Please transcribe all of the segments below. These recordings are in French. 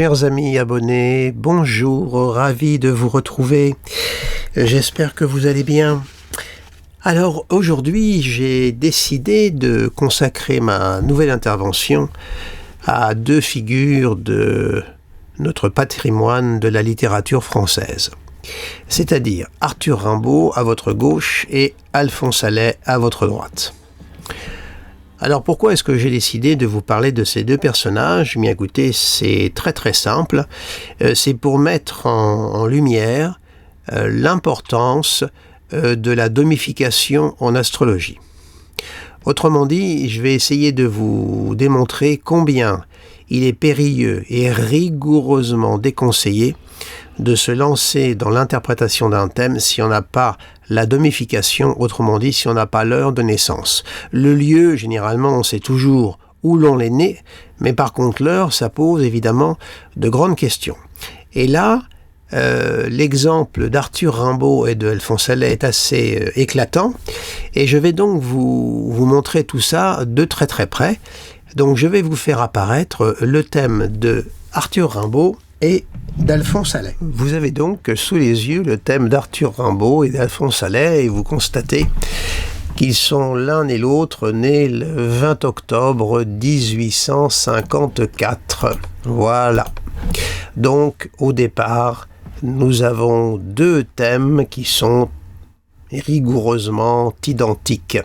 Chers amis abonnés, bonjour, ravi de vous retrouver. J'espère que vous allez bien. Alors aujourd'hui, j'ai décidé de consacrer ma nouvelle intervention à deux figures de notre patrimoine de la littérature française. C'est-à-dire Arthur Rimbaud à votre gauche et Alphonse Allais à votre droite. Alors pourquoi est-ce que j'ai décidé de vous parler de ces deux personnages ? Bien écoutez, c'est très simple. C'est pour mettre en lumière l'importance de la domification en astrologie. Autrement dit, je vais essayer de vous démontrer combien il est périlleux et rigoureusement déconseillé de se lancer dans l'interprétation d'un thème si on n'a pas la domification, autrement dit si on n'a pas l'heure de naissance. Le lieu, généralement, on sait toujours où l'on est né, mais par contre l'heure, ça pose évidemment de grandes questions. Et là, l'exemple d'Arthur Rimbaud et de Alphonse Allais est assez éclatant, et je vais donc vous montrer tout ça de très près. Donc je vais vous faire apparaître le thème de Arthur Rimbaud et d'Alphonse Allais. Vous avez donc sous les yeux le thème d'Arthur Rimbaud et d'Alphonse Allais et vous constatez qu'ils sont l'un et l'autre nés le 20 octobre 1854. Voilà. Donc au départ, nous avons deux thèmes qui sont rigoureusement identiques.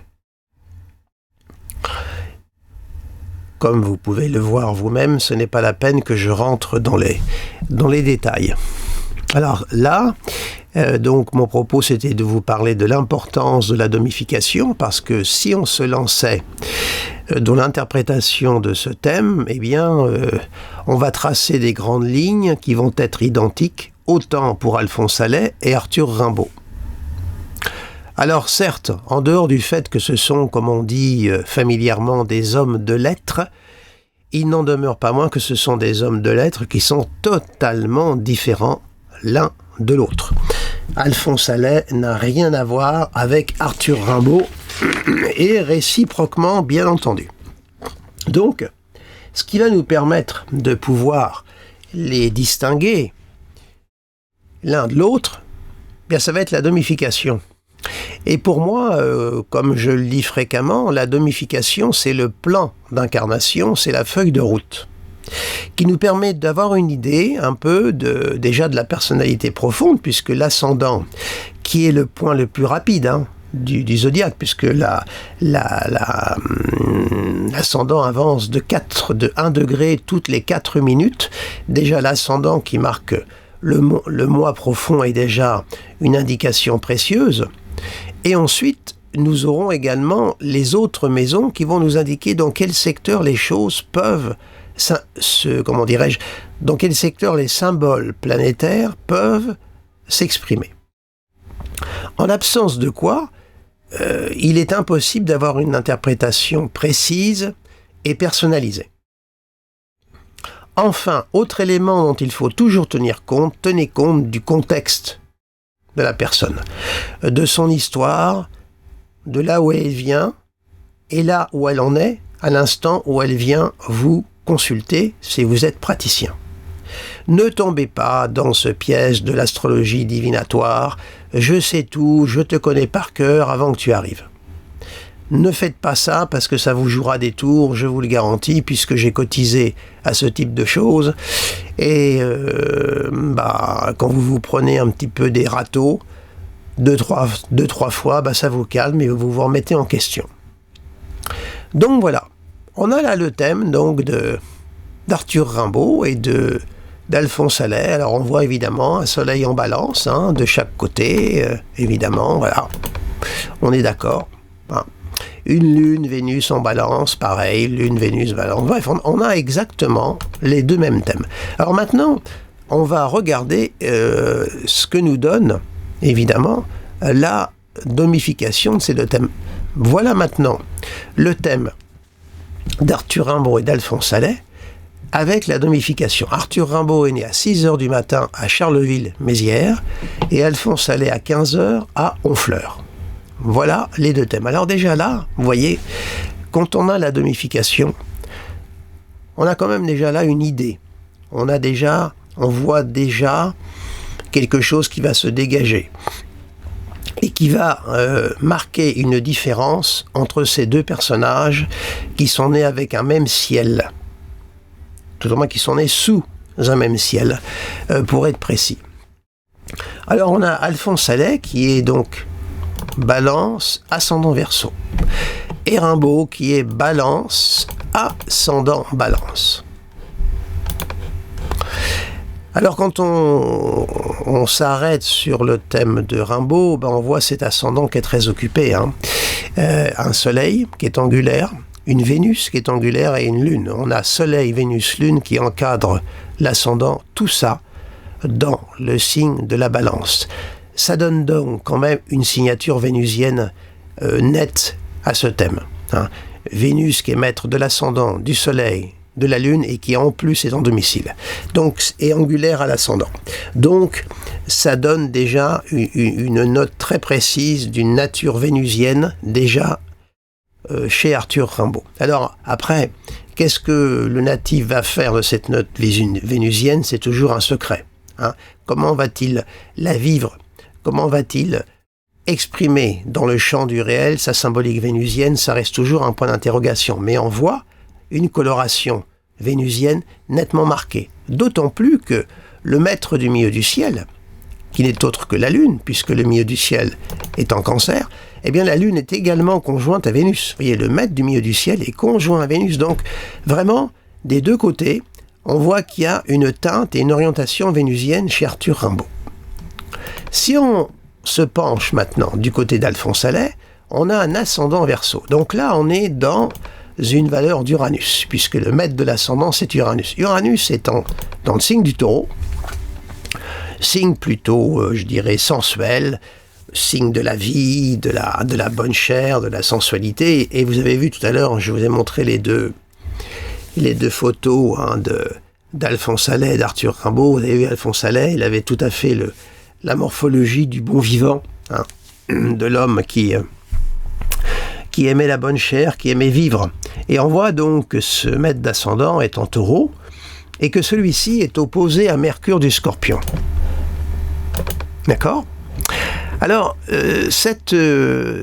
Comme vous pouvez le voir vous-même, ce n'est pas la peine que je rentre dans les détails. Alors là, donc mon propos c'était de vous parler de l'importance de la domification, parce que si on se lançait dans l'interprétation de ce thème, eh bien, on va tracer des grandes lignes qui vont être identiques, autant pour Alphonse Allais et Arthur Rimbaud. Alors certes, en dehors du fait que ce sont, comme on dit familièrement, des hommes de lettres, il n'en demeure pas moins que ce sont des hommes de lettres qui sont totalement différents l'un de l'autre. Alphonse Allais n'a rien à voir avec Arthur Rimbaud, et réciproquement, bien entendu. Donc, ce qui va nous permettre de pouvoir les distinguer l'un de l'autre, bien ça va être la domification. Et pour moi, comme je le dis fréquemment, la domification, c'est le plan d'incarnation, c'est la feuille de route, qui nous permet d'avoir une idée un peu déjà de la personnalité profonde, puisque l'ascendant, qui est le point le plus rapide du zodiaque, puisque l'ascendant avance de 1 degré toutes les 4 minutes, déjà l'ascendant qui marque le mois profond est déjà une indication précieuse. Et ensuite, nous aurons également les autres maisons qui vont nous indiquer dans quel secteur les choses peuvent dans quel secteur les symboles planétaires peuvent s'exprimer. En l'absence de quoi, il est impossible d'avoir une interprétation précise et personnalisée. Enfin, autre élément dont il faut toujours tenir compte, tenez compte du contexte de la personne, de son histoire, de là où elle vient, et là où elle en est, à l'instant où elle vient vous consulter, si vous êtes praticien. Ne tombez pas dans ce piège de l'astrologie divinatoire, je sais tout, je te connais par cœur avant que tu arrives. Ne faites pas ça parce que ça vous jouera des tours, je vous le garantis, puisque j'ai cotisé à ce type de choses. Et quand vous prenez un petit peu des râteaux, deux, trois fois, ça vous calme et vous vous remettez en question. Donc voilà, on a là le thème donc d'Arthur Rimbaud et d'Alphonse Allais. Alors on voit évidemment un soleil en balance de chaque côté, évidemment, voilà, on est d'accord. Une lune, Vénus en balance, pareil, lune, Vénus, balance. Bref, on a exactement les deux mêmes thèmes. Alors maintenant, on va regarder ce que nous donne, évidemment, la domification de ces deux thèmes. Voilà maintenant le thème d'Arthur Rimbaud et d'Alphonse Allais avec la domification. Arthur Rimbaud est né à 6h du matin à Charleville-Mézières et Alphonse Allais à 15h à Honfleur. Voilà les deux thèmes. Alors déjà là, vous voyez, quand on a la domification, on a quand même déjà là une idée on voit déjà quelque chose qui va se dégager et qui va marquer une différence entre ces deux personnages qui sont nés avec un même ciel, tout au moins qui sont nés sous un même ciel, pour être précis. Alors on a Alphonse Allais qui est donc Balance, ascendant Verseau, et Rimbaud qui est Balance, ascendant Balance. Alors quand on s'arrête sur le thème de Rimbaud, on voit cet ascendant qui est très occupé. Un soleil qui est angulaire, une Vénus qui est angulaire et une lune. On a soleil, Vénus, lune qui encadrent l'ascendant, tout ça dans le signe de la Balance. Ça donne donc quand même une signature vénusienne nette à ce thème. Vénus qui est maître de l'ascendant, du soleil, de la lune et qui en plus est en domicile, donc est angulaire à l'ascendant. Donc ça donne déjà une note très précise d'une nature vénusienne déjà chez Arthur Rimbaud. Alors après, qu'est-ce que le natif va faire de cette note vénusienne? C'est toujours un secret. Comment va-t-il la vivre? Comment va-t-il exprimer dans le champ du réel sa symbolique vénusienne? Ça reste toujours un point d'interrogation, mais on voit une coloration vénusienne nettement marquée. D'autant plus que le maître du milieu du ciel, qui n'est autre que la Lune, puisque le milieu du ciel est en Cancer, eh bien la Lune est également conjointe à Vénus. Vous voyez, le maître du milieu du ciel est conjoint à Vénus. Donc, vraiment, des deux côtés, on voit qu'il y a une teinte et une orientation vénusienne chez Arthur Rimbaud. Si on se penche maintenant du côté d'Alphonse Allais, on a un ascendant Verseau. Donc là, on est dans une valeur d'Uranus, puisque le maître de l'ascendant, c'est Uranus. Uranus étant dans le signe du Taureau, signe plutôt, je dirais, sensuel, signe de la vie, de la bonne chair, de la sensualité. Et vous avez vu tout à l'heure, je vous ai montré les deux photos d'Alphonse Allais et d'Arthur Rimbaud. Vous avez vu Alphonse Allais, il avait tout à fait la morphologie du bon vivant, de l'homme qui aimait la bonne chair, qui aimait vivre. Et on voit donc que ce maître d'ascendant est en Taureau et que celui-ci est opposé à Mercure du Scorpion. D'accord ? Alors, cette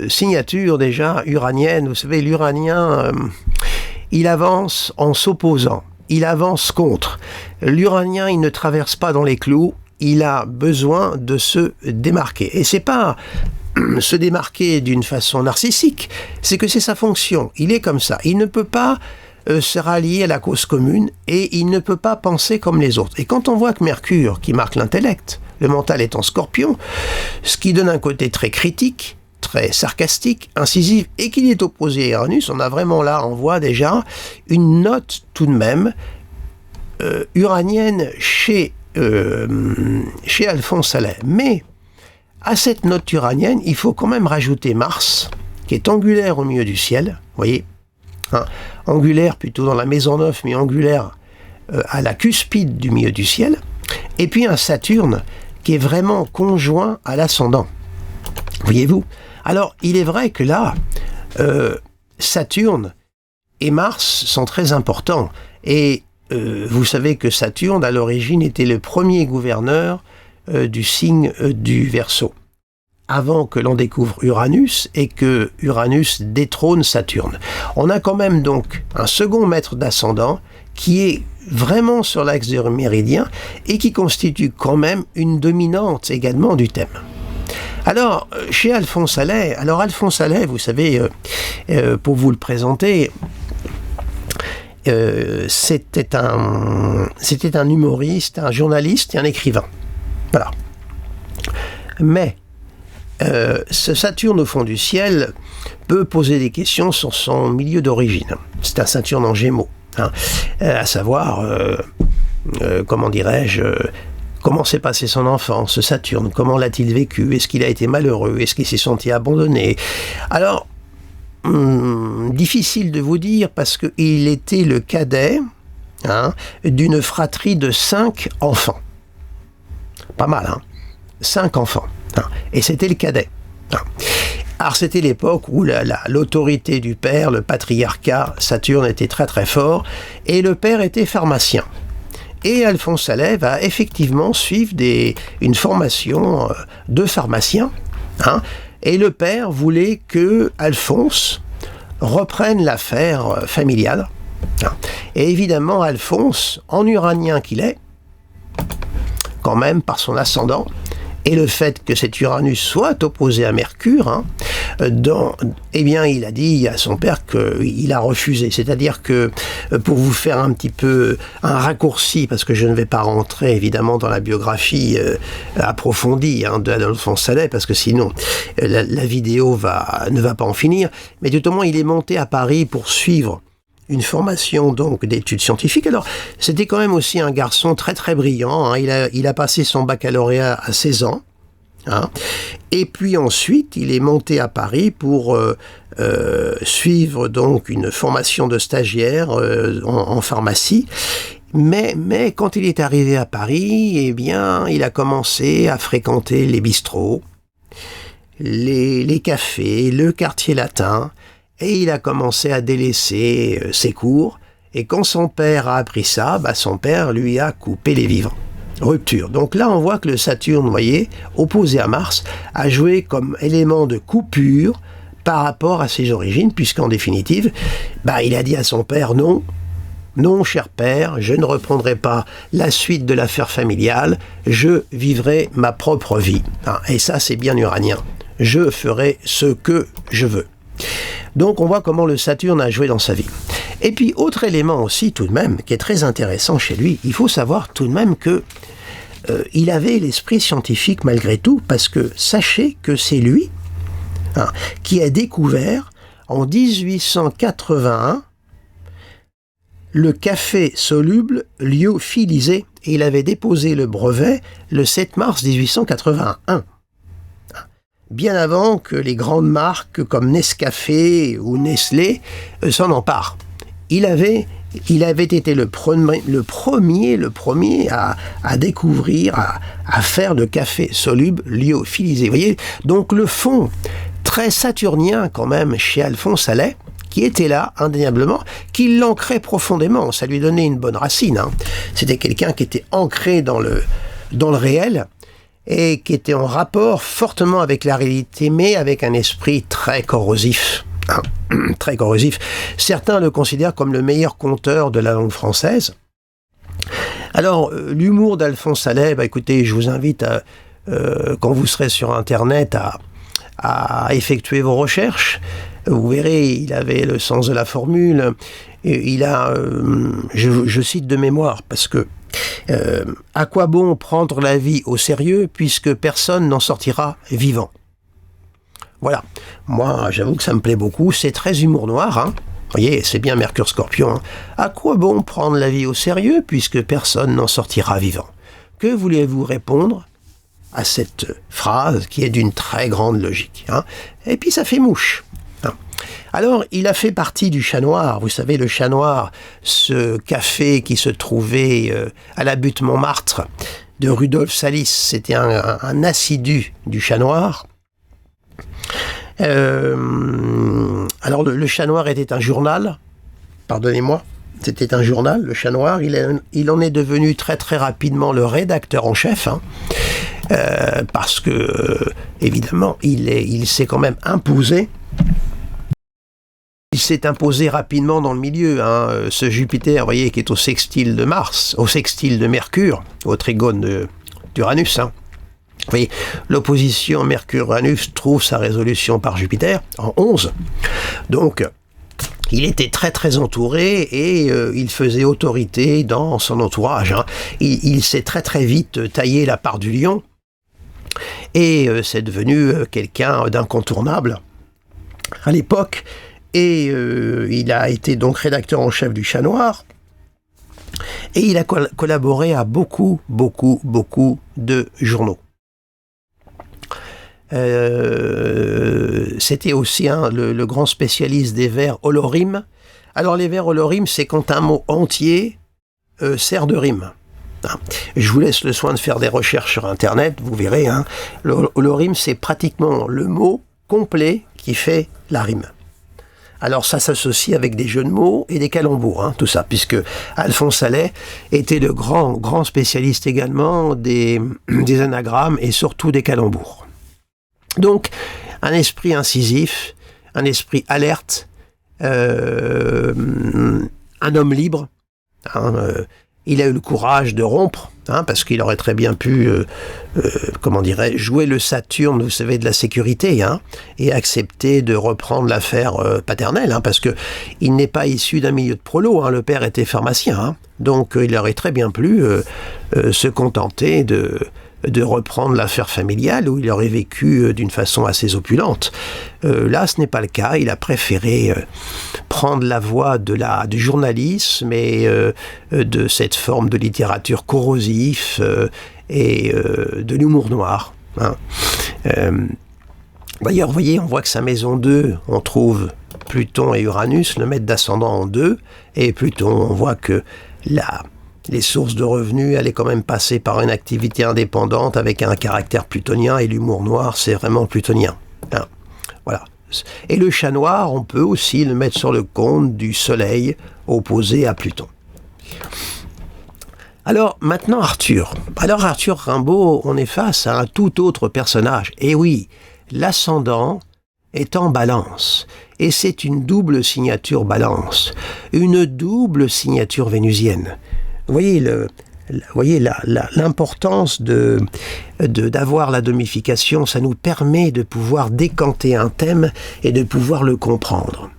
signature déjà uranienne, vous savez, l'uranien, il avance en s'opposant, il avance contre. L'uranien, il ne traverse pas dans les clous, il a besoin de se démarquer. Et c'est pas se démarquer d'une façon narcissique, c'est que c'est sa fonction, il est comme ça, il ne peut pas se rallier à la cause commune et il ne peut pas penser comme les autres. Et quand on voit que Mercure, qui marque l'intellect, le mental est en Scorpion, ce qui donne un côté très critique, très sarcastique, incisif, et qu'il est opposé à Uranus, on a vraiment là, on voit déjà une note tout de même uranienne chez Alphonse Allais. Mais à cette note uranienne, il faut quand même rajouter Mars, qui est angulaire au milieu du ciel, vous voyez, angulaire plutôt dans la maison 9, mais angulaire à la cuspide du milieu du ciel, et puis un Saturne qui est vraiment conjoint à l'ascendant. Voyez-vous ? Alors, il est vrai que là, Saturne et Mars sont très importants, et vous savez que Saturne, à l'origine, était le premier gouverneur du signe du Verseau, avant que l'on découvre Uranus et que Uranus détrône Saturne. On a quand même donc un second maître d'ascendant qui est vraiment sur l'axe du méridien et qui constitue quand même une dominante également du thème. Alors, chez Alphonse Allais, vous savez, pour vous le présenter, c'était un humoriste, un journaliste et un écrivain. Voilà. Mais ce Saturne au fond du ciel peut poser des questions sur son milieu d'origine. C'est un Saturne en Gémeaux, à savoir, comment dirais-je, comment s'est passé son enfance, ce Saturne, comment l'a-t-il vécu, est-ce qu'il a été malheureux, est-ce qu'il s'est senti abandonné. Alors, difficile de vous dire parce qu'il était le cadet d'une fratrie de 5 enfants. Pas mal, 5 enfants. Et c'était le cadet. Alors c'était l'époque où l'autorité du père, le patriarcat, Saturne était très très fort, et le père était pharmacien. Et Alphonse Allais va effectivement suivre une formation de pharmacien. Hein, et le père voulait que Alphonse reprenne l'affaire familiale. Hein, et évidemment, Alphonse, en uranien qu'il est, quand même par son ascendant, et le fait que cet Uranus soit opposé à Mercure, hein, eh bien, il a dit à son père qu'il a refusé. C'est-à-dire que, pour vous faire un petit peu un raccourci, parce que je ne vais pas rentrer évidemment dans la biographie approfondie d'Alphonse Allais, parce que sinon la vidéo ne va pas en finir, mais tout au moins il est monté à Paris pour suivre une formation donc d'études scientifiques. Alors, c'était quand même aussi un garçon très très brillant. Hein. Il a passé son baccalauréat à 16 ans. Hein. Et puis ensuite, il est monté à Paris pour suivre donc une formation de stagiaire en pharmacie. Mais quand il est arrivé à Paris, eh bien, il a commencé à fréquenter les bistrots, les cafés, le quartier latin. Et il a commencé à délaisser ses cours. Et quand son père a appris ça, son père lui a coupé les vivres. Rupture. Donc là, on voit que le Saturne, vous voyez, opposé à Mars, a joué comme élément de coupure par rapport à ses origines, puisqu'en définitive, il a dit à son père, non, cher père, je ne reprendrai pas la suite de l'affaire familiale, je vivrai ma propre vie. Et ça, c'est bien uranien. Je ferai ce que je veux. Donc on voit comment le Saturne a joué dans sa vie. Et puis autre élément aussi tout de même qui est très intéressant chez lui, il faut savoir tout de même que il avait l'esprit scientifique malgré tout, parce que sachez que c'est lui qui a découvert en 1881 le café soluble lyophilisé, et il avait déposé le brevet le 7 mars 1881. Bien avant que les grandes marques comme Nescafé ou Nestlé s'en emparent. Il avait été le premier à découvrir, à faire de café soluble lyophilisé. Vous voyez, donc le fond très saturnien quand même chez Alphonse Allais, qui était là indéniablement, qui l'ancrait profondément. Ça lui donnait une bonne racine. Hein. C'était quelqu'un qui était ancré dans le réel, et qui était en rapport fortement avec la réalité, mais avec un esprit très corrosif. Très corrosif. Certains le considèrent comme le meilleur conteur de la langue française. Alors, l'humour d'Alphonse Allais, écoutez, je vous invite, quand vous serez sur Internet, à effectuer vos recherches. Vous verrez, il avait le sens de la formule. Il a, je cite de mémoire, parce que à quoi bon prendre la vie au sérieux puisque personne n'en sortira vivant. Voilà. Moi, j'avoue que ça me plaît beaucoup. C'est très humour noir. Hein. Vous voyez, c'est bien Mercure Scorpion. Hein. À quoi bon prendre la vie au sérieux puisque personne n'en sortira vivant? Que voulez-vous répondre à cette phrase qui est d'une très grande logique, hein? Et puis ça fait mouche. Hein. Alors, il a fait partie du Chat Noir. Vous savez, le Chat Noir, ce café qui se trouvait à la butte Montmartre de Rudolf Salis, c'était un assidu du Chat Noir. Alors, le Chat Noir était un journal, pardonnez-moi, c'était un journal, le Chat Noir. Il en est devenu très très rapidement le rédacteur en chef, hein, parce que, évidemment, il s'est quand même imposé. Il s'est imposé rapidement dans le milieu, hein, ce Jupiter, vous voyez, qui est au sextile de Mars, au sextile de Mercure, au trigone d'Uranus. Hein. Vous voyez, l'opposition Mercure-Uranus trouve sa résolution par Jupiter en 11. Donc, il était très très entouré et il faisait autorité dans son entourage. Hein. Il s'est très très vite taillé la part du lion et c'est devenu quelqu'un d'incontournable à l'époque. Et il a été donc rédacteur en chef du Chat Noir. Et il a collaboré à beaucoup de journaux. C'était aussi le grand spécialiste des vers holorimes. Alors les vers holorimes, c'est quand un mot entier sert de rime. Je vous laisse le soin de faire des recherches sur Internet, vous verrez. Hein, holorime, c'est pratiquement le mot complet qui fait la rime. Alors ça s'associe avec des jeux de mots et des calembours, hein, tout ça, puisque Alphonse Allais était le grand spécialiste également des anagrammes et surtout des calembours. Donc, un esprit incisif, un esprit alerte, un homme libre. Hein, il a eu le courage de rompre, hein, parce qu'il aurait très bien pu, jouer le Saturne, vous savez, de la sécurité, hein, et accepter de reprendre l'affaire paternelle, hein, parce que il n'est pas issu d'un milieu de prolo, hein, le père était pharmacien, hein, donc il aurait très bien pu se contenter de reprendre l'affaire familiale où il aurait vécu d'une façon assez opulente. Là, ce n'est pas le cas. Il a préféré prendre la voie du journalisme et de cette forme de littérature corrosive et de l'humour noir. Hein. D'ailleurs, vous voyez, on voit que sa maison 2, on trouve Pluton et Uranus, le maître d'ascendant en 2, et Pluton, on voit que les sources de revenus allaient quand même passer par une activité indépendante avec un caractère plutonien, et l'humour noir, c'est vraiment plutonien. Hein. Voilà. Et le chat noir, on peut aussi le mettre sur le compte du soleil opposé à Pluton. Alors, maintenant Arthur. Alors Arthur Rimbaud, on est face à un tout autre personnage. Et oui, l'ascendant est en balance. Et c'est une double signature balance. Une double signature vénusienne. Vous voyez l'importance d'avoir la domification, ça nous permet de pouvoir décanter un thème et de pouvoir le comprendre.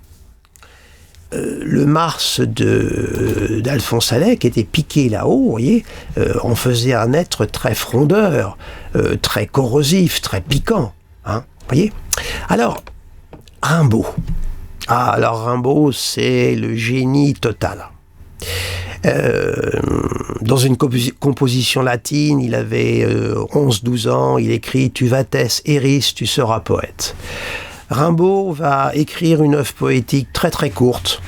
Le Mars d'Alphonse Allais, qui était piqué là-haut, vous voyez, on faisait un être très frondeur, très corrosif, très piquant. Hein, voyez. Alors, Rimbaud. Alors Rimbaud, c'est le génie total. Dans une composition latine, il avait 11-12 ans, il écrit « Tu vates eris, tu seras poète ». Rimbaud va écrire une œuvre poétique très très courte,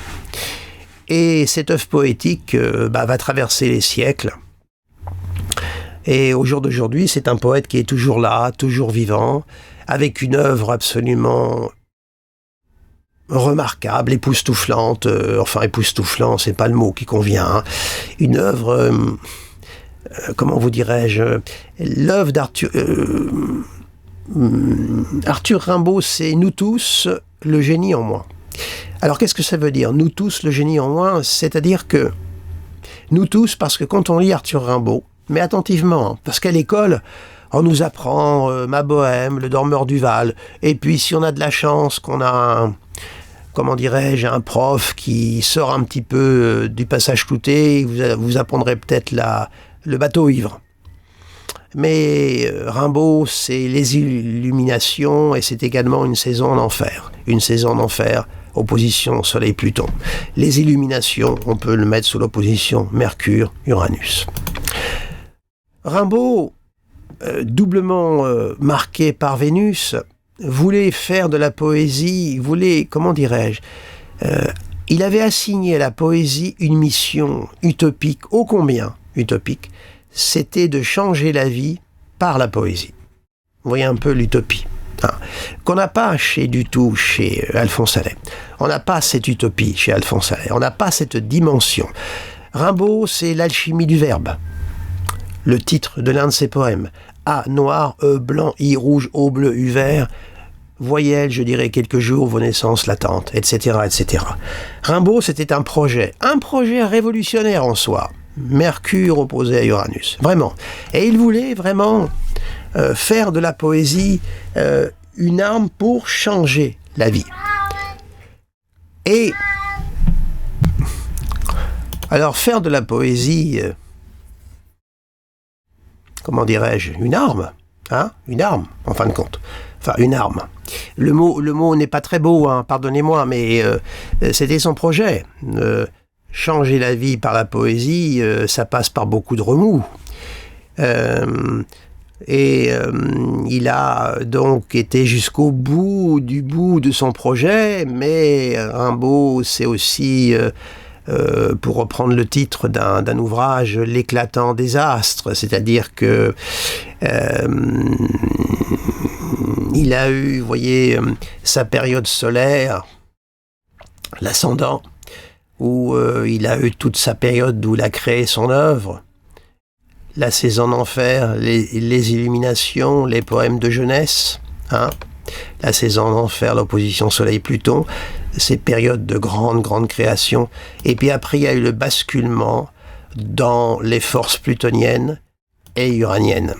et cette œuvre poétique va traverser les siècles. Et au jour d'aujourd'hui, c'est un poète qui est toujours là, toujours vivant, avec une œuvre absolument remarquable, époustouflante, époustouflant, c'est pas le mot qui convient, hein. Une œuvre, comment vous dirais-je, l'œuvre d'Arthur Rimbaud, c'est nous tous, le génie en moi. Alors qu'est-ce que ça veut dire, nous tous, le génie en moi? C'est-à-dire que nous tous, parce que quand on lit Arthur Rimbaud, mais attentivement, hein, parce qu'à l'école, on nous apprend Ma Bohème, Le Dormeur du Val, et puis si on a de la chance qu'on a un prof qui sort un petit peu du passage clouté, vous apprendrez peut-être le bateau ivre. Mais Rimbaud, c'est les illuminations et c'est également une saison en enfer. Une saison en enfer, opposition Soleil-Pluton. Les illuminations, on peut le mettre sous l'opposition Mercure-Uranus. Rimbaud, doublement marqué par Vénus, voulait faire de la poésie, il avait assigné à la poésie une mission utopique, ô combien utopique, c'était de changer la vie par la poésie. Vous voyez un peu l'utopie, hein, qu'on n'a pas du tout chez Alphonse Allais. On n'a pas cette utopie chez Alphonse Allais, on n'a pas cette dimension. Rimbaud, c'est l'alchimie du verbe. Le titre de l'un de ses poèmes, A noir, E blanc, I rouge, O bleu, U vert, voyelles, je dirais quelques jours, vos naissances latentes, etc., etc. Rimbaud, c'était un projet révolutionnaire en soi. Mercure opposé à Uranus, vraiment. Et il voulait vraiment faire de la poésie une arme pour changer la vie. Et alors faire de la poésie, une arme, hein, une arme, en fin de compte. Enfin, une arme. Le mot n'est pas très beau, hein, pardonnez-moi, mais c'était son projet. Changer la vie par la poésie, ça passe par beaucoup de remous. Il a donc été jusqu'au bout de son projet, mais Rimbaud, c'est aussi, pour reprendre le titre d'un ouvrage, l'éclatant désastre, c'est-à-dire que il a eu, vous voyez, sa période solaire, l'ascendant, où il a eu toute sa période où il a créé son œuvre, la saison en enfer, les illuminations, les poèmes de jeunesse, hein, la saison en enfer, l'opposition Soleil-Pluton, ces périodes de grande création. Et puis après, il y a eu le basculement dans les forces plutoniennes et uraniennes.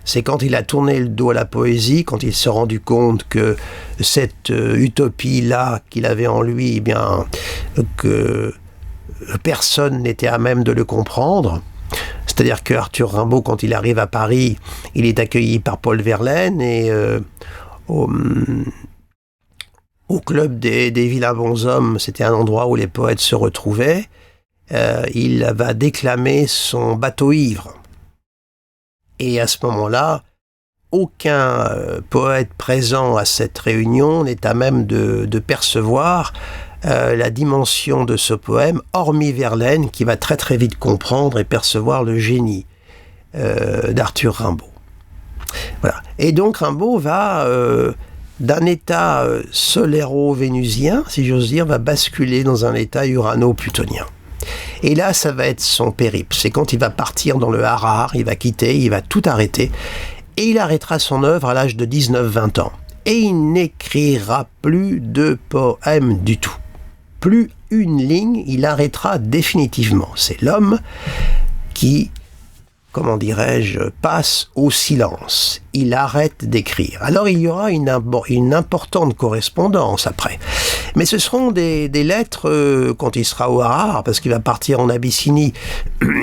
C'est quand il a tourné le dos à la poésie, quand il s'est rendu compte que cette utopie-là qu'il avait en lui, eh bien, que personne n'était à même de le comprendre. C'est-à-dire que Arthur Rimbaud, quand il arrive à Paris, il est accueilli par Paul Verlaine et au club des vilains bonshommes, c'était un endroit où les poètes se retrouvaient, il va déclamer son bateau ivre. Et à ce moment-là, aucun poète présent à cette réunion n'est à même de percevoir la dimension de ce poème, hormis Verlaine, qui va très vite comprendre et percevoir le génie d'Arthur Rimbaud. Voilà. Et donc Rimbaud va, d'un état soléro-vénusien, si j'ose dire, va basculer dans un état urano-plutonien. Et là, ça va être son périple. C'est quand il va partir dans le Harare, il va quitter, il va tout arrêter. Et il arrêtera son œuvre à l'âge de 19-20 ans. Et il n'écrira plus de poèmes du tout. Plus une ligne, il arrêtera définitivement. C'est l'homme qui, comment dirais-je, passe au silence. Il arrête d'écrire. Alors il y aura une importante correspondance après. Mais ce seront des lettres quand il sera au Harare, parce qu'il va partir en Abyssinie.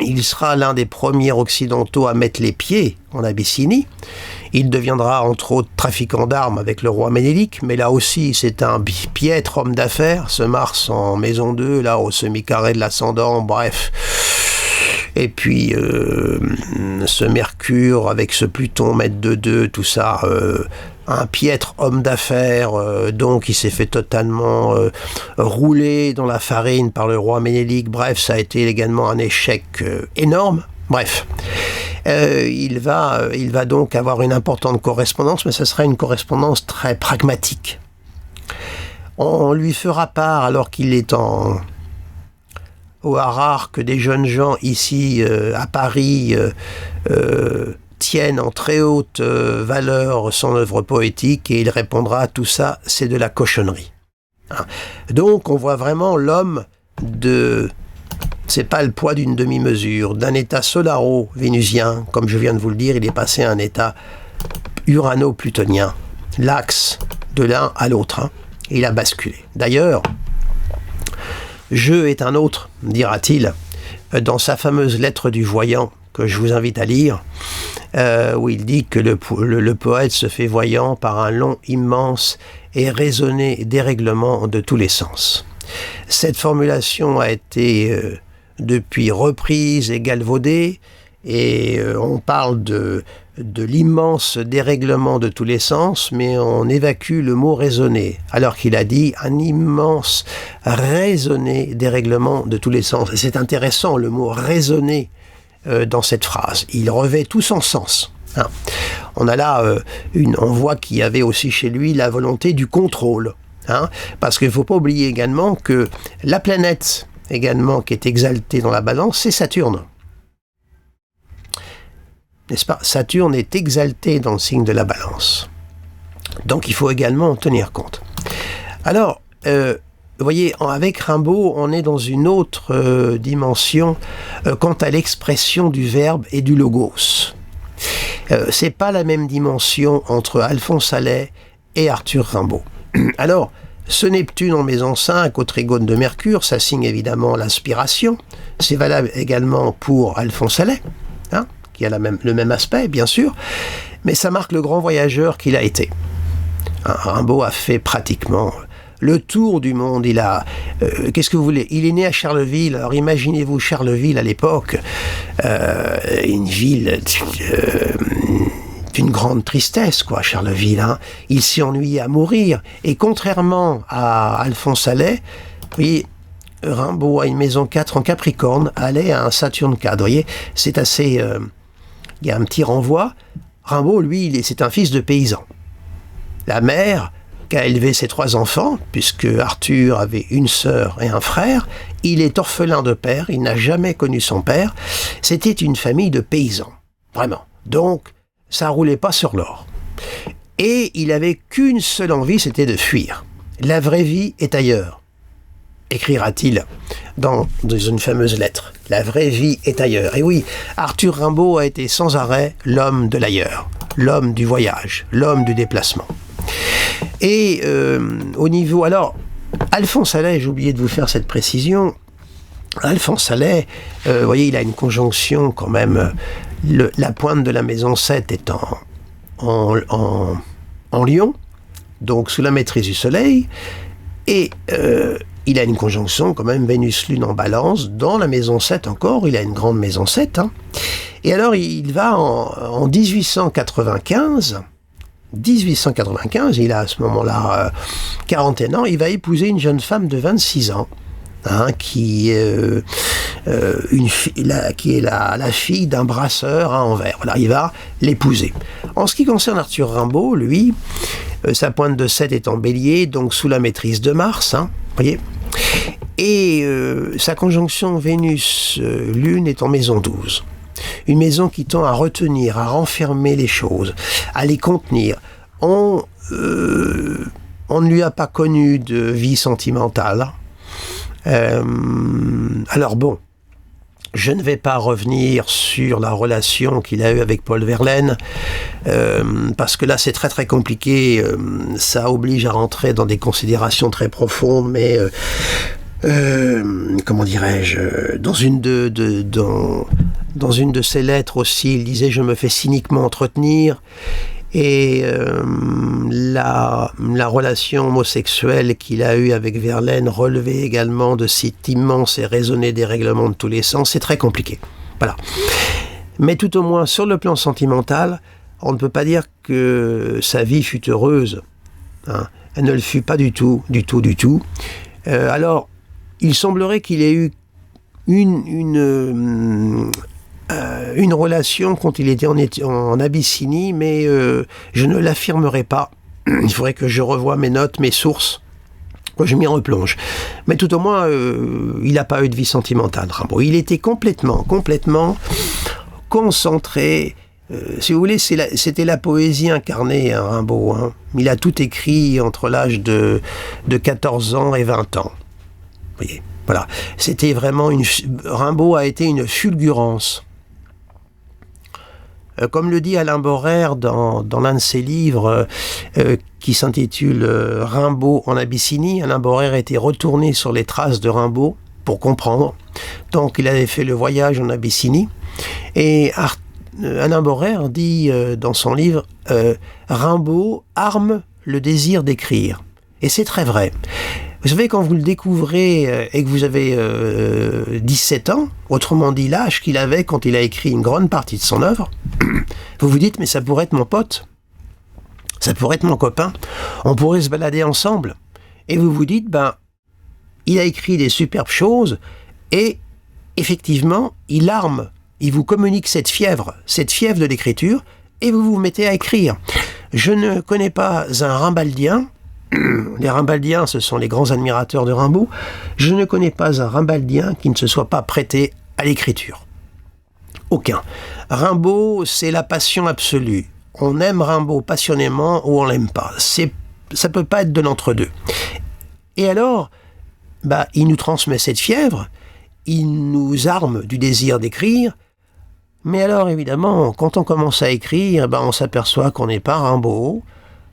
Il sera l'un des premiers occidentaux à mettre les pieds en Abyssinie. Il deviendra entre autres trafiquant d'armes avec le roi Ménélique, mais là aussi c'est un piètre homme d'affaires, ce Mars en maison 2, là au semi-carré de l'ascendant, bref. Et puis ce Mercure avec ce Pluton maître de 2, tout ça, un piètre homme d'affaires, donc il s'est fait totalement rouler dans la farine par le roi Ménélique, bref, ça a été également un échec énorme, bref. Il va donc avoir une importante correspondance, mais ce sera une correspondance très pragmatique. On lui fera part, alors qu'il est au Harare, que des jeunes gens ici à Paris tiennent en très haute valeur son œuvre poétique, et il répondra: tout ça, c'est de la cochonnerie. Hein. Donc on voit vraiment l'homme c'est pas le poids d'une demi-mesure, d'un état solaro-vénusien, comme je viens de vous le dire, il est passé à un état urano-plutonien, l'axe de l'un à l'autre, hein, et il a basculé. D'ailleurs, je est un autre, dira-t-il, dans sa fameuse lettre du voyant, que je vous invite à lire, où il dit que le poète se fait voyant par un long, immense et raisonné dérèglement de tous les sens. Cette formulation a été depuis reprise et galvaudée, et on parle de l'immense dérèglement de tous les sens, mais on évacue le mot raisonner, alors qu'il a dit un immense raisonné dérèglement de tous les sens. Et c'est intéressant, le mot raisonner dans cette phrase. Il revêt tout son sens. Hein. On a là, on voit qu'il y avait aussi chez lui la volonté du contrôle. Hein, parce qu'il ne faut pas oublier également que la planète également qui est exaltée dans la balance, c'est Saturne. N'est-ce pas? Saturne est exalté dans le signe de la balance. Donc il faut également en tenir compte. Alors, vous voyez, avec Rimbaud, on est dans une autre dimension quant à l'expression du verbe et du logos. C'est pas la même dimension entre Alphonse Allais et Arthur Rimbaud. Alors, ce Neptune en maison 5 au trigone de Mercure, ça signe évidemment l'inspiration. C'est valable également pour Alphonse Allais, hein, qui a le même aspect, bien sûr, mais ça marque le grand voyageur qu'il a été. Hein, Rimbaud a fait pratiquement le tour du monde. Il a, qu'est-ce que vous voulez? Il est né à Charleville. Alors imaginez-vous Charleville à l'époque, une ville d'une grande tristesse, quoi, Charleville. Hein. Il s'est ennuyé à mourir. Et contrairement à Alphonse Allais, vous voyez, Rimbaud a une maison 4 en Capricorne, Allais a un Saturne 4. Vous voyez, c'est assez... il y a un petit renvoi. Rimbaud, lui, c'est un fils de paysan. La mère qu'a élevé ses 3 enfants, puisque Arthur avait une sœur et un frère. Il est orphelin de père, il n'a jamais connu son père. C'était une famille de paysans, vraiment. Donc, ça roulait pas sur l'or. Et il avait qu'une seule envie, c'était de fuir. La vraie vie est ailleurs, écrira-t-il dans une fameuse lettre. La vraie vie est ailleurs. Et oui, Arthur Rimbaud a été sans arrêt l'homme de l'ailleurs, l'homme du voyage, l'homme du déplacement. Et au niveau... Alors, Alphonse Allais, j'ai oublié de vous faire cette précision, Alphonse Allais, vous voyez, il a une conjonction quand même, la pointe de la maison 7 est en Lion, donc sous la maîtrise du soleil, et il a une conjonction quand même Vénus-Lune en Balance, dans la maison 7 encore, il a une grande maison 7, hein. Et alors il va en 1895, il a à ce moment-là 41 ans, il va épouser une jeune femme de 26 ans, hein, qui est la fille d'un brasseur à Anvers. Voilà, il va l'épouser. En ce qui concerne Arthur Rimbaud, lui, sa pointe de 7 est en Bélier, donc sous la maîtrise de Mars, hein, voyez. Et sa conjonction Vénus-Lune est en maison 12. Une maison qui tend à retenir, à renfermer les choses, à les contenir. On ne lui a pas connu de vie sentimentale. Alors bon, je ne vais pas revenir sur la relation qu'il a eue avec Paul Verlaine, parce que là c'est très très compliqué, ça oblige à rentrer dans des considérations très profondes, mais comment dirais-je, dans une de ses lettres aussi, il disait « Je me fais cyniquement entretenir ». Et la relation homosexuelle qu'il a eue avec Verlaine relevait également de cet immense et raisonné dérèglement de tous les sens. C'est très compliqué. Voilà. Mais tout au moins, sur le plan sentimental, on ne peut pas dire que sa vie fut heureuse. Hein. Elle ne le fut pas du tout. Alors, il semblerait qu'il ait eu une relation quand il était en Abyssinie, mais je ne l'affirmerai pas. Il faudrait que je revoie mes notes, mes sources, que je m'y replonge. Mais tout au moins, il n'a pas eu de vie sentimentale, Rimbaud. Il était complètement concentré. Si vous voulez, c'était la poésie incarnée, hein, Rimbaud. Hein. Il a tout écrit entre l'âge de 14 ans et 20 ans. Vous voyez, voilà. C'était vraiment Rimbaud a été une fulgurance. Comme le dit Alain Borrer dans l'un de ses livres qui s'intitule Rimbaud en Abyssinie, Alain Borrer était retourné sur les traces de Rimbaud pour comprendre. Donc il avait fait le voyage en Abyssinie. Et Alain Borrer dit dans son livre Rimbaud arme le désir d'écrire. Et c'est très vrai. Vous savez, quand vous le découvrez et que vous avez 17 ans, autrement dit l'âge qu'il avait quand il a écrit une grande partie de son œuvre, vous vous dites, mais ça pourrait être mon pote, ça pourrait être mon copain, on pourrait se balader ensemble. Et vous vous dites, il a écrit des superbes choses et effectivement, il vous communique cette fièvre de l'écriture et vous vous mettez à écrire. Je ne connais pas un rimbaldien. Les Rimbaldiens, ce sont les grands admirateurs de Rimbaud. Je ne connais pas un Rimbaldien qui ne se soit pas prêté à l'écriture. Aucun. Rimbaud, c'est la passion absolue. On aime Rimbaud passionnément ou on l'aime pas. Ça peut pas être de l'entre-deux. Et alors, il nous transmet cette fièvre, il nous arme du désir d'écrire, mais alors évidemment, quand on commence à écrire, on s'aperçoit qu'on n'est pas Rimbaud,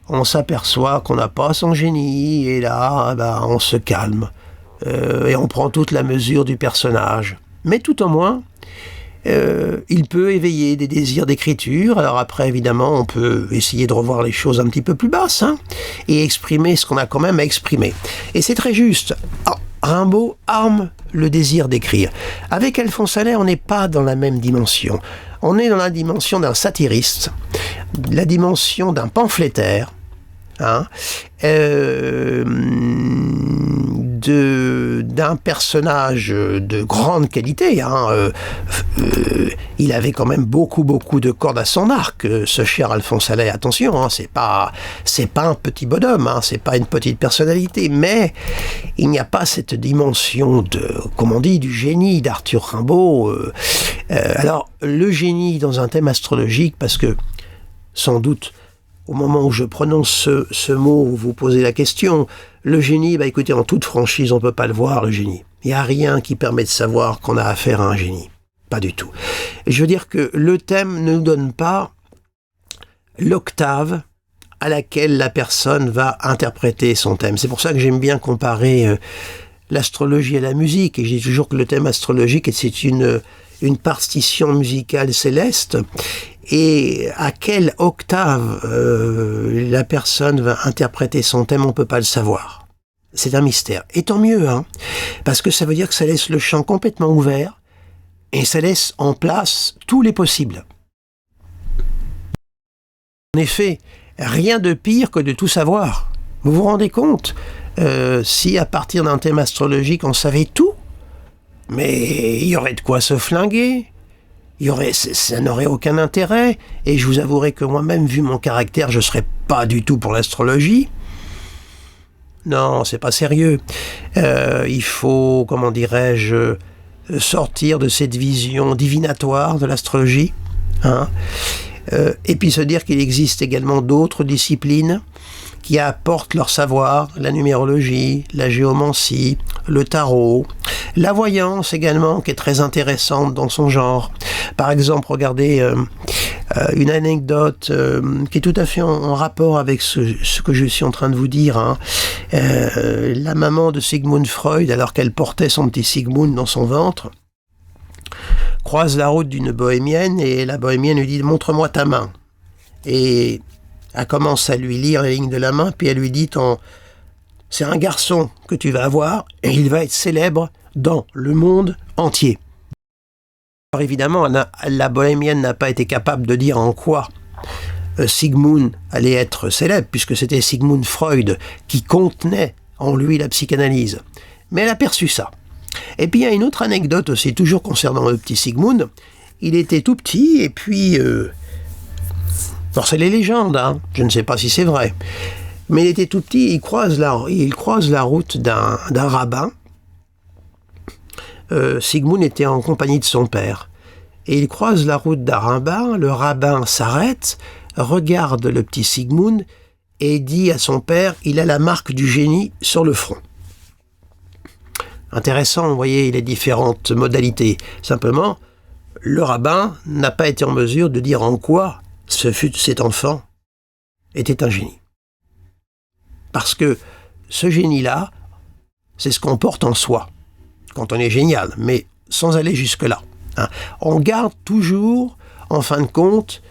on s'aperçoit qu'on n'a pas son génie, et là, on se calme, et on prend toute la mesure du personnage. Mais tout au moins, il peut éveiller des désirs d'écriture. Alors après, évidemment, on peut essayer de revoir les choses un petit peu plus basses, hein, et exprimer ce qu'on a quand même à exprimer. Et c'est très juste. Rimbaud arme le désir d'écrire. Avec Alphonse Allais, on n'est pas dans la même dimension. On est dans la dimension d'un satiriste, la dimension d'un pamphlétaire, hein, d'un personnage de grande qualité. Il avait quand même beaucoup de cordes à son arc, ce cher Alphonse Allais. Attention, c'est pas un petit bonhomme, c'est pas une petite personnalité, mais il n'y a pas cette dimension du génie d'Arthur Rimbaud. Alors, le génie dans un thème astrologique, parce que sans doute, au moment où je prononce ce mot, vous vous posez la question, le génie, écoutez, en toute franchise, on ne peut pas le voir, le génie. Il n'y a rien qui permet de savoir qu'on a affaire à un génie. Pas du tout. Je veux dire que le thème ne nous donne pas l'octave à laquelle la personne va interpréter son thème. C'est pour ça que j'aime bien comparer l'astrologie à la musique. Et je dis toujours que le thème astrologique, c'est une partition musicale céleste. Et à quelle octave la personne va interpréter son thème, on ne peut pas le savoir. C'est un mystère. Et tant mieux, parce que ça veut dire que ça laisse le champ complètement ouvert et ça laisse en place tous les possibles. En effet, rien de pire que de tout savoir. Vous vous rendez compte si à partir d'un thème astrologique on savait tout, mais il y aurait de quoi se flinguer. Ça n'aurait aucun intérêt, et je vous avouerai que moi-même, vu mon caractère, je ne serais pas du tout pour l'astrologie. Non, c'est pas sérieux. Il faut, sortir de cette vision divinatoire de l'astrologie, et puis se dire qu'il existe également d'autres disciplines qui apportent leur savoir, la numérologie, la géomancie, le tarot, la voyance également, qui est très intéressante dans son genre. Par exemple, regardez une anecdote qui est tout à fait en rapport avec ce que je suis en train de vous dire. La maman de Sigmund Freud, alors qu'elle portait son petit Sigmund dans son ventre, croise la route d'une bohémienne, et la bohémienne lui dit « Montre-moi ta main ». Et elle commence à lui lire les lignes de la main, puis elle lui dit « C'est un garçon que tu vas avoir, et il va être célèbre dans le monde entier ». Alors évidemment, la bohémienne n'a pas été capable de dire en quoi Sigmund allait être célèbre, puisque c'était Sigmund Freud qui contenait en lui la psychanalyse. Mais elle a perçu ça. Et puis il y a une autre anecdote aussi, toujours concernant le petit Sigmund. Il était tout petit, et puis... alors c'est les légendes, je ne sais pas si c'est vrai. Mais il était tout petit, il croise la route d'un rabbin. Sigmund était en compagnie de son père. Et il croise la route d'un rabbin, le rabbin s'arrête, regarde le petit Sigmund et dit à son père, il a la marque du génie sur le front. Intéressant, vous voyez les différentes modalités. Simplement, le rabbin n'a pas été en mesure de dire en quoi cet enfant était un génie. Parce que ce génie-là, c'est ce qu'on porte en soi, quand on est génial, mais sans aller jusque-là. On garde toujours, en fin de compte,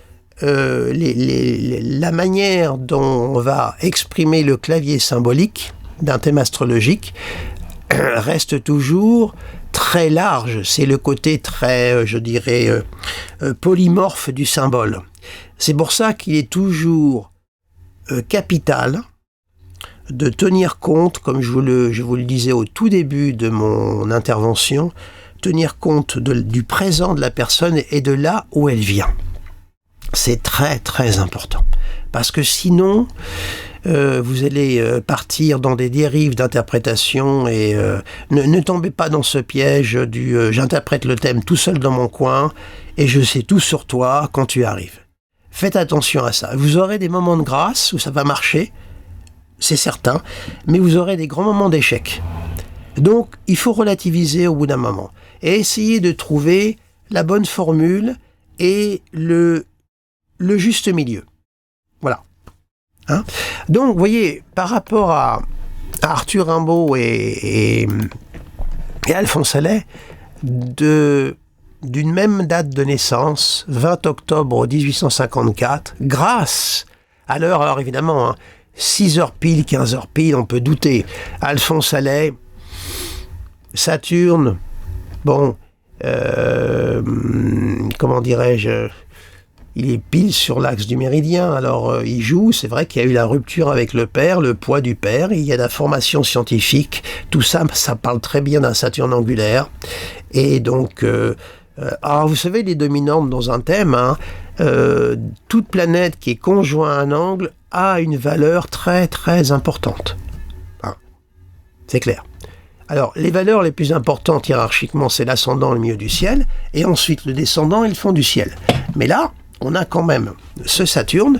la manière dont on va exprimer le clavier symbolique d'un thème astrologique reste toujours très large. C'est le côté très, polymorphe du symbole. C'est pour ça qu'il est toujours capital de tenir compte, comme je vous le disais au tout début de mon intervention, tenir compte du présent de la personne et de là où elle vient. C'est très très important. Parce que sinon, vous allez partir dans des dérives d'interprétation et ne tombez pas dans ce piège du j'interprète le thème tout seul dans mon coin et je sais tout sur toi quand tu arrives. Faites attention à ça. Vous aurez des moments de grâce où ça va marcher, c'est certain, mais vous aurez des grands moments d'échec. Donc, il faut relativiser au bout d'un moment et essayer de trouver la bonne formule et le juste milieu. Voilà. Donc, vous voyez, par rapport à Arthur Rimbaud et Alphonse Allais, d'une même date de naissance, 20 octobre 1854, grâce à l'heure, alors évidemment, 6h pile, 15h pile, on peut douter. Alphonse Allais, Saturne, comment dirais-je, il est pile sur l'axe du méridien. Alors il joue, c'est vrai qu'il y a eu la rupture avec le père, le poids du père, il y a la formation scientifique, tout ça, ça parle très bien d'un Saturne angulaire. Et donc, alors vous savez, les dominantes dans un thème, toute planète qui est conjointe à un angle a une valeur très très importante. C'est clair. Alors, les valeurs les plus importantes hiérarchiquement, c'est l'ascendant, le milieu du ciel, et ensuite le descendant et le fond du ciel. Mais là, on a quand même ce Saturne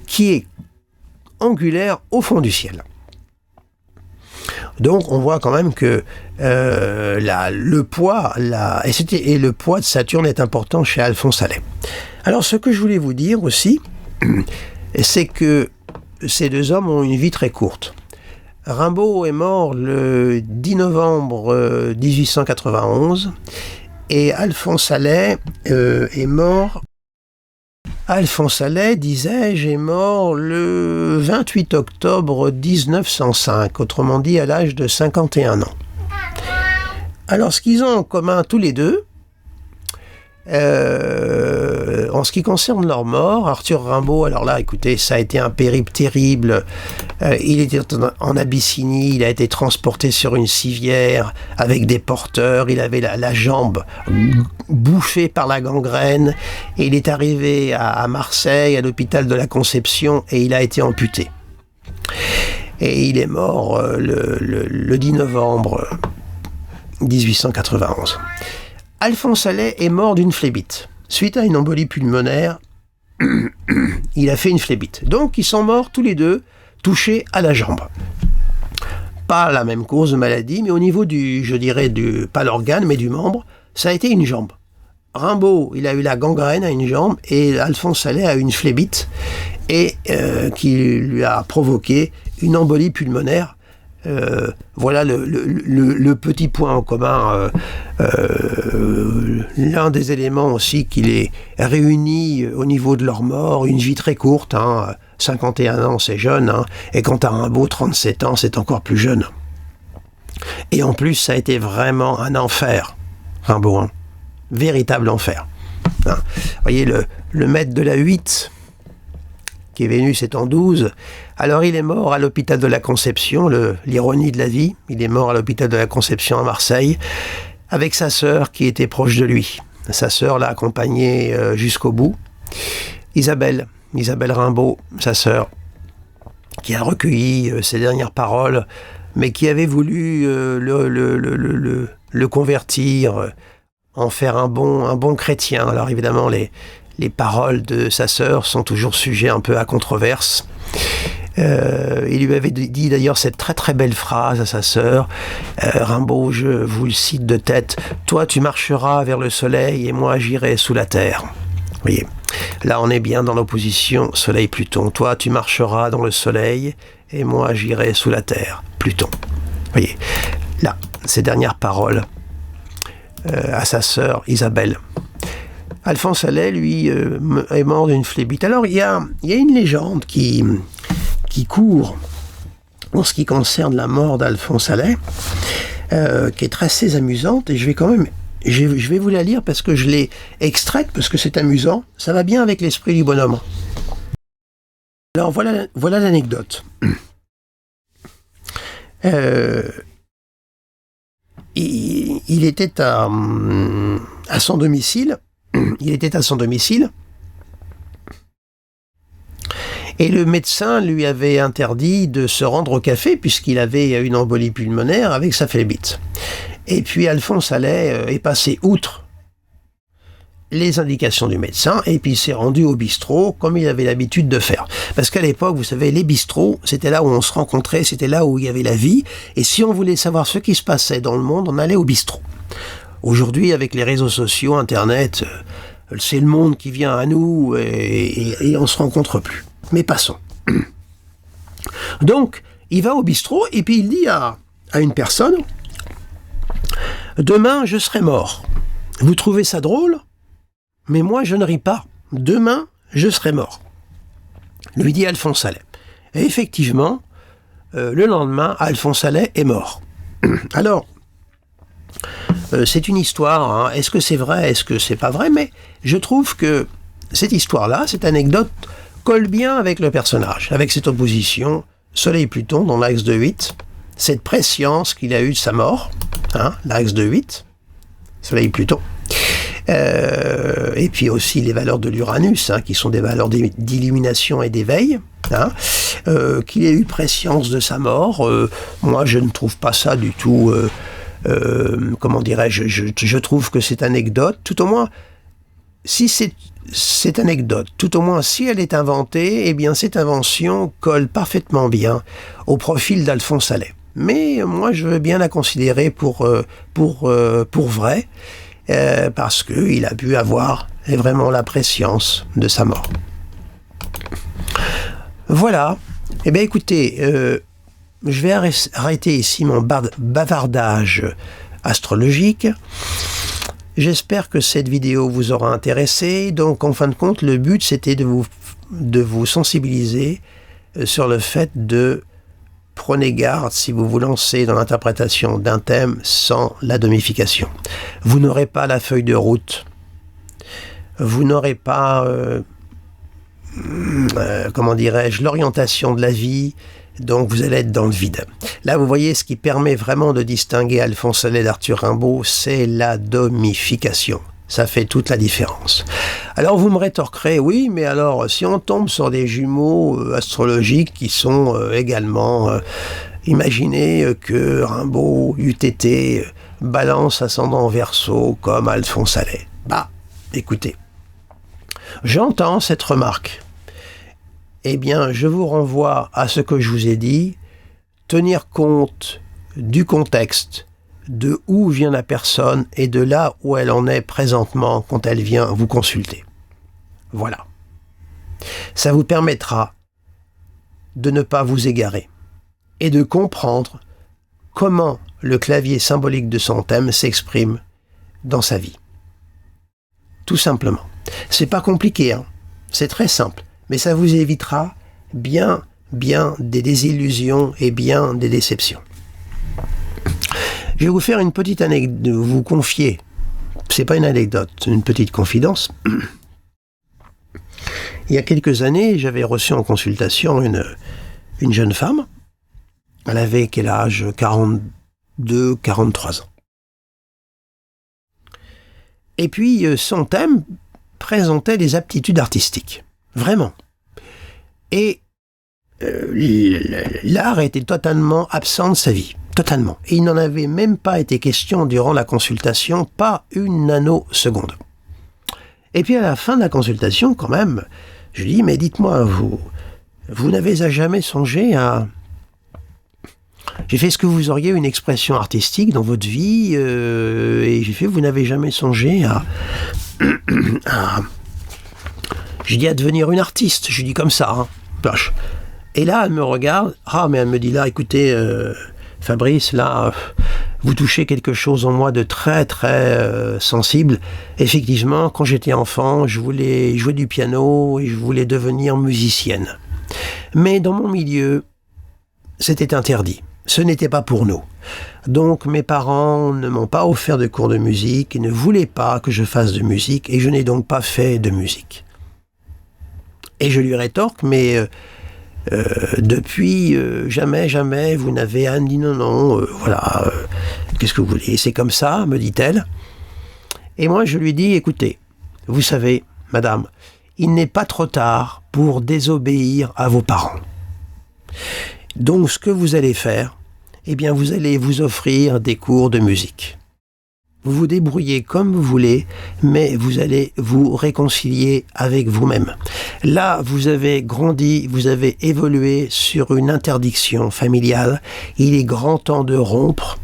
qui est angulaire au fond du ciel. Donc, on voit quand même que le poids de Saturne est important chez Alphonse Allais. Alors, ce que je voulais vous dire aussi, c'est que ces deux hommes ont une vie très courte. Rimbaud est mort le 10 novembre 1891 et Alphonse Allais est mort. Alphonse Allais, disais-je, est mort le 28 octobre 1905, autrement dit à l'âge de 51 ans. Alors, ce qu'ils ont en commun tous les deux, en ce qui concerne leur mort, Arthur Rimbaud, alors là, écoutez, ça a été un périple terrible. Il était en Abyssinie, il a été transporté sur une civière avec des porteurs, il avait la jambe bouffée par la gangrène, et il est arrivé à Marseille, à l'hôpital de la Conception, et il a été amputé. Et il est mort le 10 novembre 1891. Alphonse Allais est mort d'une phlébite. Suite à une embolie pulmonaire, il a fait une phlébite. Donc, ils sont morts tous les deux, touchés à la jambe. Pas la même cause de maladie, mais au niveau pas l'organe, mais du membre, ça a été une jambe. Rimbaud, il a eu la gangrène à une jambe, et Alphonse Allais a eu une phlébite, et qui lui a provoqué une embolie pulmonaire. Voilà le petit point en commun, l'un des éléments aussi qui les réunit au niveau de leur mort, une vie très courte, 51 ans c'est jeune, et quant à Rimbaud, 37 ans c'est encore plus jeune. Et en plus ça a été vraiment un enfer, Rimbaud, véritable enfer. Vous voyez le maître de la 8, qui est Vénus étant 12, alors il est mort à l'hôpital de la Conception, l'ironie de la vie, il est mort à l'hôpital de la Conception à Marseille, avec sa sœur qui était proche de lui. Sa sœur l'a accompagné jusqu'au bout. Isabelle Rimbaud, sa sœur, qui a recueilli ses dernières paroles, mais qui avait voulu le convertir, en faire un bon chrétien. Alors évidemment, les paroles de sa sœur sont toujours sujets un peu à controverse. Il lui avait dit d'ailleurs cette très très belle phrase à sa sœur, Rimbaud, je vous le cite de tête, « Toi tu marcheras vers le soleil et moi j'irai sous la terre ». Vous voyez, là on est bien dans l'opposition Soleil-Pluton. « Toi tu marcheras dans le soleil et moi j'irai sous la terre ». Pluton. Vous voyez, là, ces dernières paroles à sa sœur Isabelle. Alphonse Allais, lui, est mort d'une phlébite. Alors, il y a une légende qui court en ce qui concerne la mort d'Alphonse Allais, qui est très amusante, et je vais vous la lire parce que je l'ai extraite, parce que c'est amusant, ça va bien avec l'esprit du bonhomme. Alors, voilà l'anecdote. Il était à son domicile. Il était à son domicile et le médecin lui avait interdit de se rendre au café puisqu'il avait une embolie pulmonaire avec sa phlébite. Et puis Alphonse Allais est passé outre les indications du médecin et puis il s'est rendu au bistrot comme il avait l'habitude de faire. Parce qu'à l'époque, vous savez, les bistrots, c'était là où on se rencontrait, c'était là où il y avait la vie, et si on voulait savoir ce qui se passait dans le monde, on allait au bistrot. Aujourd'hui, avec les réseaux sociaux, Internet, c'est le monde qui vient à nous et on ne se rencontre plus. Mais passons. Donc, il va au bistrot et puis il dit à une personne « Demain, je serai mort. Vous trouvez ça drôle ? Mais moi, je ne ris pas. Demain, je serai mort. » Lui dit Alphonse Allais. Et effectivement, le lendemain, Alphonse Allais est mort. Alors, c'est une histoire, est-ce que c'est vrai, est-ce que c'est pas vrai, mais je trouve que cette histoire-là, cette anecdote, colle bien avec le personnage, avec cette opposition Soleil-Pluton dans l'axe de 8, cette prescience qu'il a eue de sa mort, hein, l'axe de 8, Soleil-Pluton, et puis aussi les valeurs de l'Uranus, hein, qui sont des valeurs d'illumination et d'éveil, hein, qu'il ait eu prescience de sa mort. Moi, je ne trouve pas ça du tout, comment dirais-je, je trouve que cette anecdote, tout au moins, si cette anecdote, tout au moins si elle est inventée, eh bien cette invention colle parfaitement bien au profil d'Alphonse Allais. Mais moi, je veux bien la considérer pour vrai, parce qu'il a pu avoir vraiment la prescience de sa mort. Voilà. Eh bien, écoutez, je vais arrêter ici mon bavardage astrologique. J'espère que cette vidéo vous aura intéressé. Donc, en fin de compte, le but, c'était de vous sensibiliser sur le fait de prenez garde si vous vous lancez dans l'interprétation d'un thème sans la domification. Vous n'aurez pas la feuille de route. Vous n'aurez pas, comment dirais-je, l'orientation de la vie. Donc vous allez être dans le vide. Là, vous voyez, ce qui permet vraiment de distinguer Alphonse Allais d'Arthur Rimbaud, c'est la domification. Ça fait toute la différence. Alors vous me rétorquerez, oui, mais alors si on tombe sur des jumeaux astrologiques qui sont également, imaginez que Rimbaud eût été Balance ascendant Verseau comme Alphonse Allais. Bah, écoutez, j'entends cette remarque. Eh bien, je vous renvoie à ce que je vous ai dit, tenir compte du contexte, de où vient la personne et de là où elle en est présentement quand elle vient vous consulter. Voilà. Ça vous permettra de ne pas vous égarer et de comprendre comment le clavier symbolique de son thème s'exprime dans sa vie. Tout simplement. C'est pas compliqué, hein. C'est très simple. Mais ça vous évitera bien des désillusions et bien des déceptions. Je vais vous faire une petite anecdote, vous confier. C'est pas une anecdote, c'est une petite confidence. Il y a quelques années, j'avais reçu en consultation une jeune femme. Elle avait quel âge ? 42, 43 ans. Et puis, son thème présentait des aptitudes artistiques. Vraiment. Et l'art était totalement absent de sa vie. Totalement. Et il n'en avait même pas été question durant la consultation, pas une nanoseconde. Et puis à la fin de la consultation, quand même, je lui dis, mais dites-moi, vous n'avez jamais songé à... J'ai fait, est-ce que vous auriez une expression artistique dans votre vie et j'ai fait, vous n'avez jamais songé à je dis à devenir une artiste, je dis comme ça, hein. Et là, elle me regarde, mais elle me dit là, écoutez, Fabrice, là, vous touchez quelque chose en moi de très, très sensible. Effectivement, quand j'étais enfant, je voulais jouer du piano et je voulais devenir musicienne. Mais dans mon milieu, c'était interdit. Ce n'était pas pour nous. Donc mes parents ne m'ont pas offert de cours de musique et ne voulaient pas que je fasse de musique et je n'ai donc pas fait de musique. Et je lui rétorque, mais depuis, jamais, vous n'avez dit non, voilà, qu'est-ce que vous voulez, c'est comme ça, me dit-elle. Et moi, je lui dis, écoutez, vous savez, madame, il n'est pas trop tard pour désobéir à vos parents. Donc, ce que vous allez faire, eh bien, vous allez vous offrir des cours de musique. Vous vous débrouillez comme vous voulez, mais vous allez vous réconcilier avec vous-même. Là, vous avez grandi, vous avez évolué sur une interdiction familiale. Il est grand temps de rompre,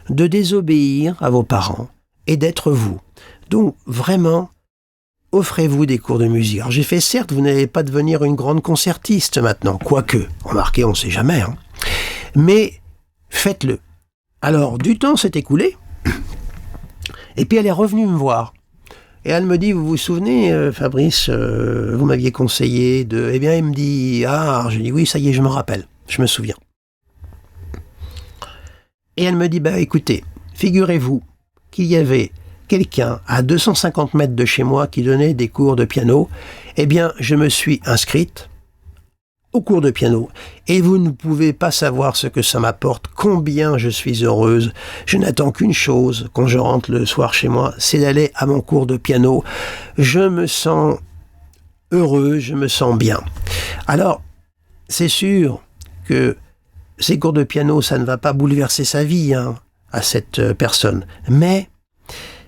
de désobéir à vos parents et d'être vous. Donc, vraiment, offrez-vous des cours de musique. Alors, j'ai fait, certes, vous n'allez pas devenir une grande concertiste maintenant, quoique, remarquez, on ne sait jamais, hein. Mais faites-le. Alors, du temps s'est écoulé. Et puis elle est revenue me voir. Et elle me dit, vous vous souvenez, Fabrice, vous m'aviez conseillé de... Eh bien, elle me dit, je dis oui, ça y est, je me rappelle, je me souviens. Et elle me dit, écoutez, figurez-vous qu'il y avait quelqu'un à 250 mètres de chez moi qui donnait des cours de piano, eh bien, je me suis inscrite au cours de piano. Et vous ne pouvez pas savoir ce que ça m'apporte, combien je suis heureuse. Je n'attends qu'une chose quand je rentre le soir chez moi, c'est d'aller à mon cours de piano. Je me sens heureux, je me sens bien. Alors, c'est sûr que ces cours de piano, ça ne va pas bouleverser sa vie à cette personne. Mais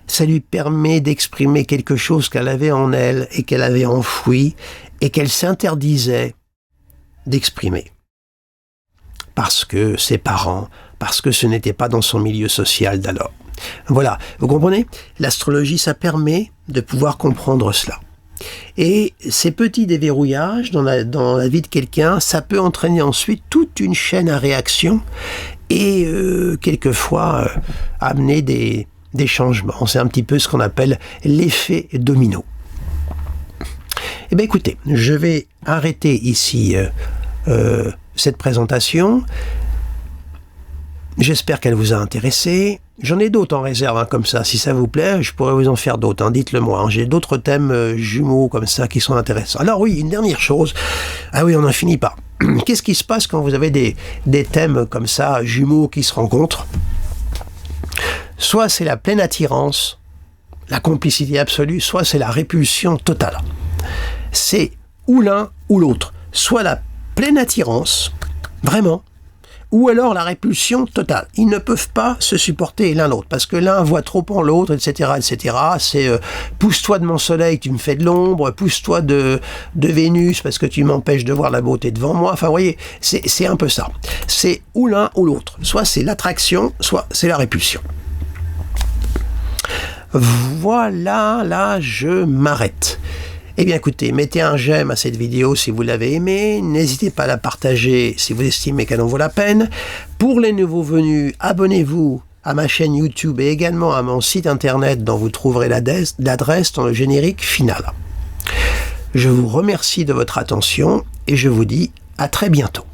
ça lui permet d'exprimer quelque chose qu'elle avait en elle et qu'elle avait enfoui et qu'elle s'interdisait d'exprimer. Parce que ses parents, parce que ce n'était pas dans son milieu social d'alors. Voilà, vous comprenez? L'astrologie, ça permet de pouvoir comprendre cela. Et ces petits déverrouillages dans la vie de quelqu'un, ça peut entraîner ensuite toute une chaîne à réaction et quelquefois amener des changements. C'est un petit peu ce qu'on appelle l'effet domino. Eh bien écoutez, je vais arrêter ici cette présentation. J'espère qu'elle vous a intéressé. J'en ai d'autres en réserve comme ça. Si ça vous plaît, je pourrais vous en faire d'autres. Dites-le moi. J'ai d'autres thèmes jumeaux comme ça qui sont intéressants. Alors oui, une dernière chose. Ah oui, on n'en finit pas. Qu'est-ce qui se passe quand vous avez des thèmes comme ça, jumeaux qui se rencontrent? Soit c'est la pleine attirance, la complicité absolue, soit c'est la répulsion totale. C'est ou l'un ou l'autre. Soit la pleine attirance, vraiment, ou alors la répulsion totale. Ils ne peuvent pas se supporter l'un l'autre, parce que l'un voit trop en l'autre, etc., etc. C'est pousse-toi de mon soleil, tu me fais de l'ombre, pousse-toi de Vénus, parce que tu m'empêches de voir la beauté devant moi. Enfin, vous voyez, c'est un peu ça. C'est ou l'un ou l'autre. Soit c'est l'attraction, soit c'est la répulsion. Voilà, là, je m'arrête. Eh bien écoutez, mettez un j'aime à cette vidéo si vous l'avez aimée, n'hésitez pas à la partager si vous estimez qu'elle en vaut la peine. Pour les nouveaux venus, abonnez-vous à ma chaîne YouTube et également à mon site internet dont vous trouverez l'adresse dans le générique final. Je vous remercie de votre attention et je vous dis à très bientôt.